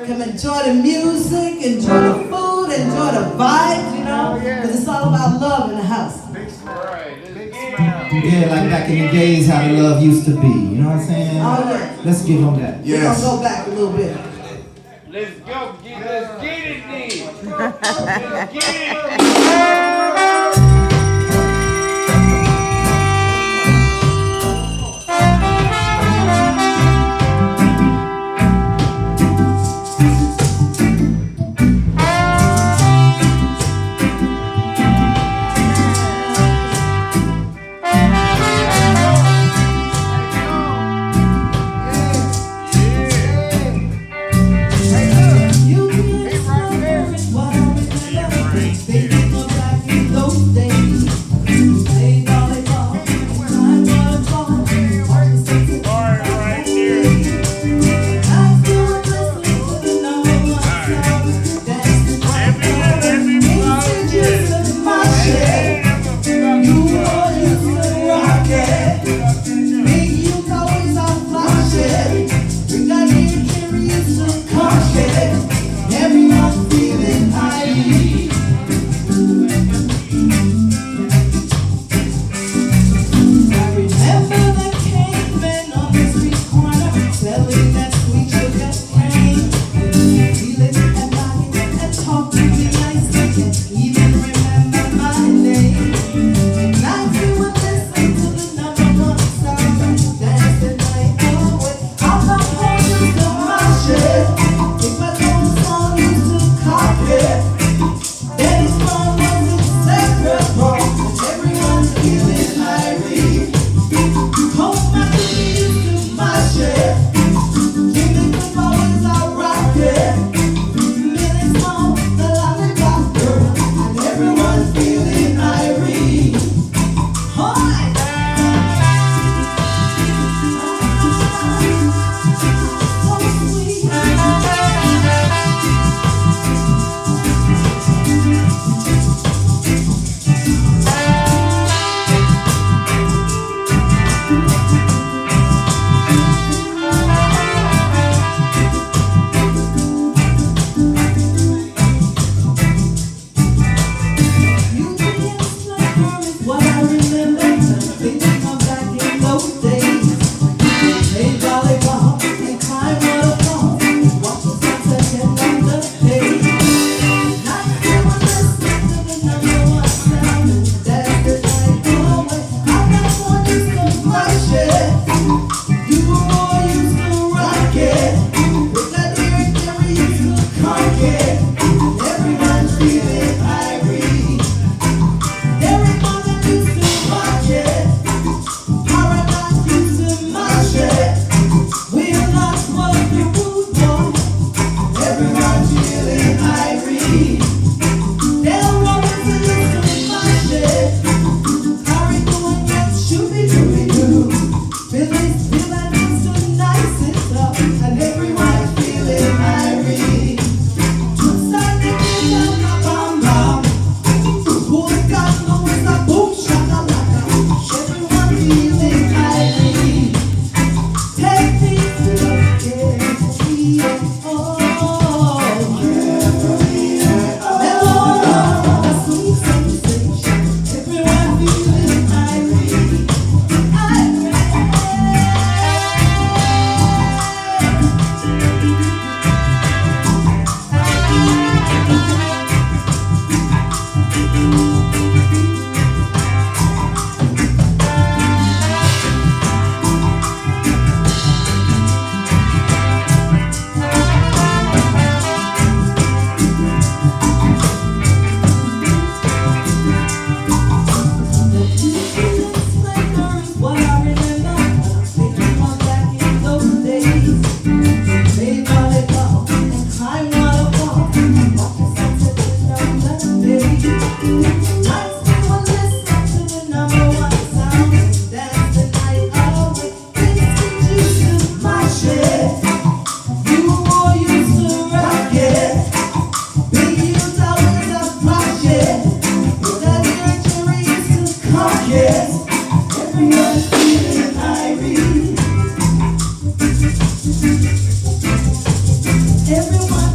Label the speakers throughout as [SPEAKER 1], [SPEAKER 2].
[SPEAKER 1] Come enjoy the music, enjoy the food, enjoy the vibes, you know? Because it's all about love in the house.
[SPEAKER 2] Yeah, like back in the days, how the love used to be. You know what I'm saying?
[SPEAKER 1] Oh, yeah.
[SPEAKER 2] Let's give them that.
[SPEAKER 1] We're going to go back a little bit.
[SPEAKER 3] Let's go. Let's get it then. Let's get it.
[SPEAKER 1] You can explore what I remember. They think of like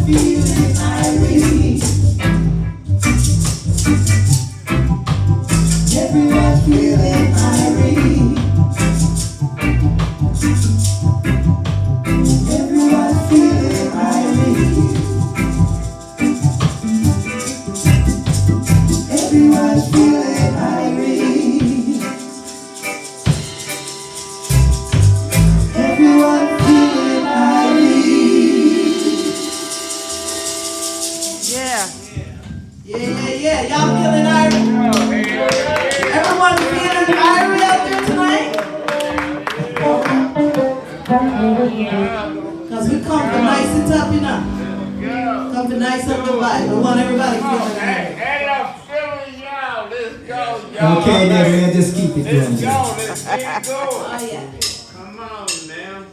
[SPEAKER 1] feeling irate. Everyone's feeling irate. Everyone's feeling irate. Everyone's feeling irate. Everyone feeling irate.
[SPEAKER 4] Yeah.
[SPEAKER 1] Yeah. Y'all feeling irate? Everyone feeling irate out there tonight? Because we come for nice and tough, you know. Come for nice up the vibe. We want everybody feeling irate.
[SPEAKER 3] Hey, I'm feeling y'all. Let's go, y'all.
[SPEAKER 2] Okay, then, man, just keep it going.
[SPEAKER 3] Let's go. Let's get going.
[SPEAKER 1] Oh, yeah.
[SPEAKER 3] Come on, man.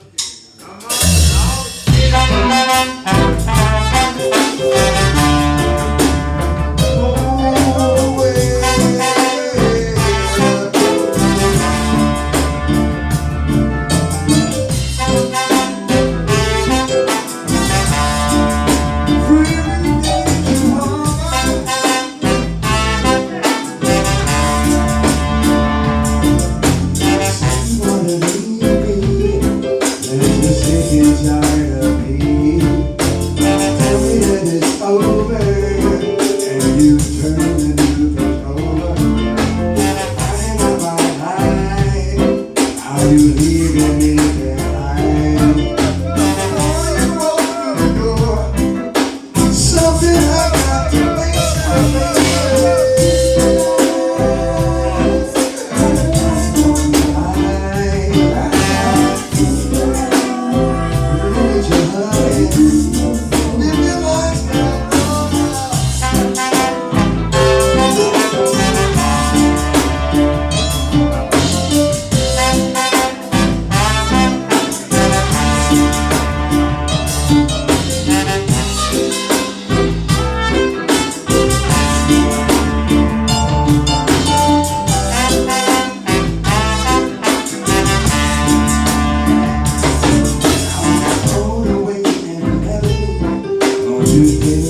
[SPEAKER 3] Come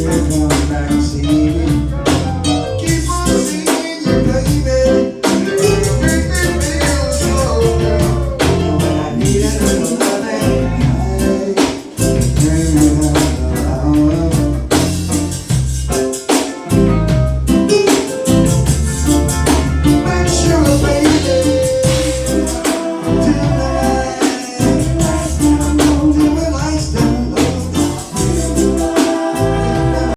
[SPEAKER 5] Come back and see me.